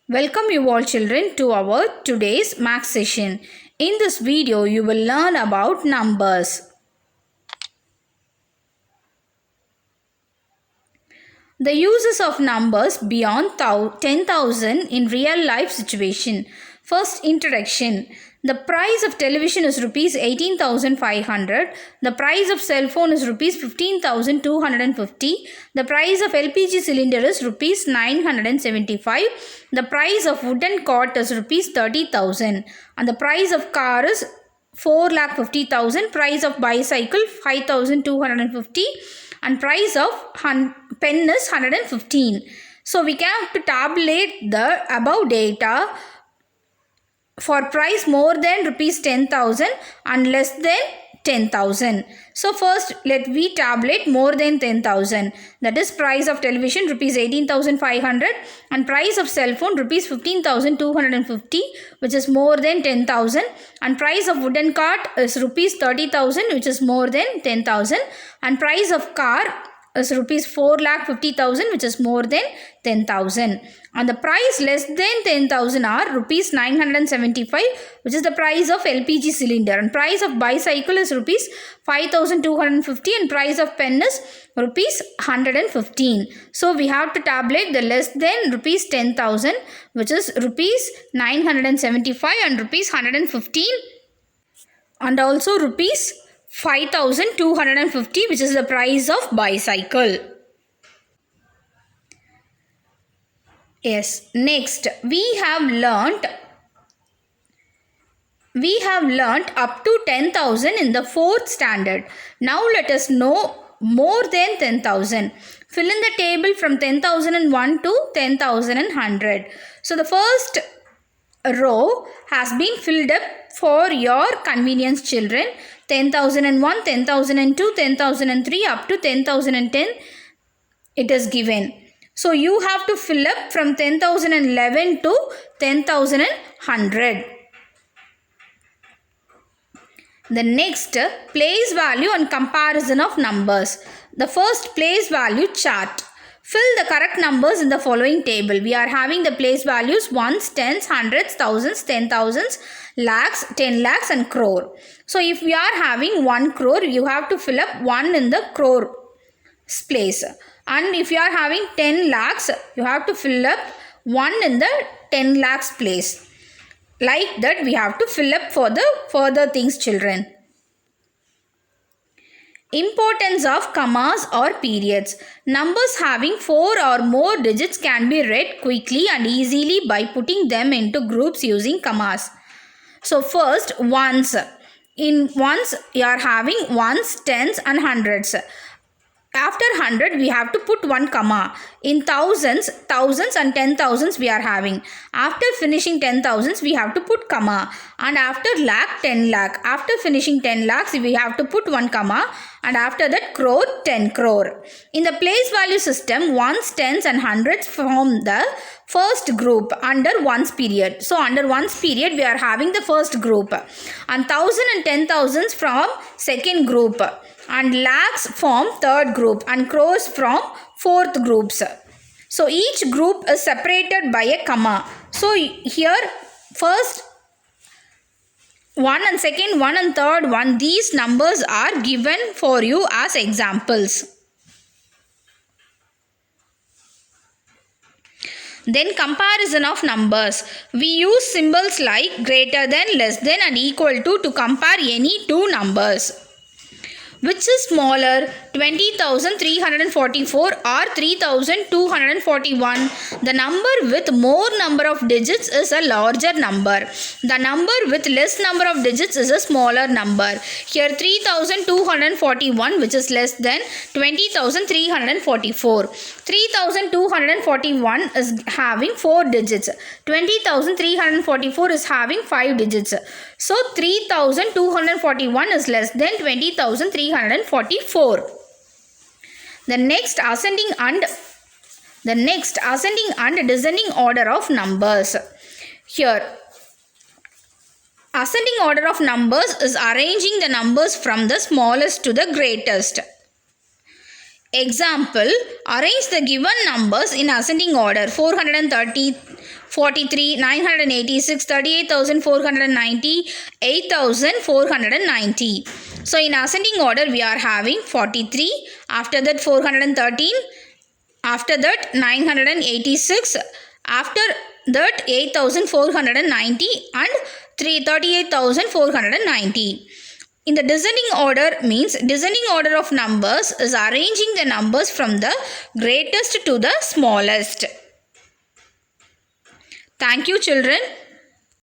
Welcome you all children to our today's math session. In this video you will learn about numbers. The uses of numbers beyond 10,000 in real life situation. First, introduction. The price of television is rupees 18,500. The price of cell phone is rupees 15,250. The price of LPG cylinder is rupees 975. The price of wooden cot is rupees 30,000. And the price of car is 4,50,000. Price of bicycle 5,250. And price of pen is 115. So we can have to tabulate the above data for price more than rupees 10,000 and less than 10,000. So first let we tabulate more than 10,000. That is price of television rupees 18,500 and price of cell phone rupees 15,250, which is more than 10,000, and price of wooden cart is rupees 30,000, which is more than 10,000, and price of car is rupees 4,50,000, which is more than 10,000, and the price less than 10,000 are rupees 975, which is the price of LPG cylinder, and price of bicycle is rupees 5,250, and price of pen is rupees 115. So we have to tabulate the less than rupees 10,000, which is rupees 975 and rupees 115, and also rupees 5,250, which is the price of bicycle. Yes, next we have learnt up to 10,000 in the 4th standard. Now let us know more than 10,000. Fill in the table from 10,001 to 10,100. So the first row has been filled up for your convenience, children. 10,001, 10,002, 10,003 up to 10,010 it is given. So you have to fill up from 10,011 to 10,100. The next, place value and comparison of numbers. The first, place value chart. Fill the correct numbers in the following table. We are having the place values ones, tens, hundreds, thousands, 10,000s, lakhs, 10 lakhs and crore. So if we are having 1 crore, you have to fill up 1 in the crore place. And if you are having 10 lakhs, you have to fill up 1 in the 10 lakhs place. Like that we have to fill up for the further things, children. Importance of commas or periods. Numbers having 4 or more digits can be read quickly and easily by putting them into groups using commas. So first, ones. In ones, you are having ones, tens and hundreds. After 100, we have to put 1 comma. In thousands and 10,000s we are having. After finishing 10,000s, we have to put comma. And after lakh, 10 lakh. After finishing 10 lakhs, we have to put 1 comma. And after that, crore, 10 crore. In the place value system, ones, tens and hundreds form the first group under ones period. So under ones period, we are having the first group. And 1,000 and 10,000s from second group. And lakhs form third group and crores from fourth groups. So each group is separated by a comma. So here first one and second one and third one, these numbers are given for you as examples. Then comparison of numbers. We use symbols like greater than, less than and equal to compare any two numbers. Which is smaller, 20,344 or 3,241? The number with more number of digits is a larger number. The number with less number of digits is a smaller number. Here 3,241, which is less than 20,344. 3,241 is having 4 digits. 20,344 is having 5 digits. So 3,241 is less than 20,344. The next ascending and descending order of numbers. Here ascending order of numbers is arranging the numbers from the smallest to the greatest. Example, arrange the given numbers in ascending order: 430, 43, 986, 38,490, 8,490. So in ascending order we are having 43, after that 413, after that 986, after that 8,490 and 38,490. In the descending order means descending order of numbers is arranging the numbers from the greatest to the smallest. Thank you, children.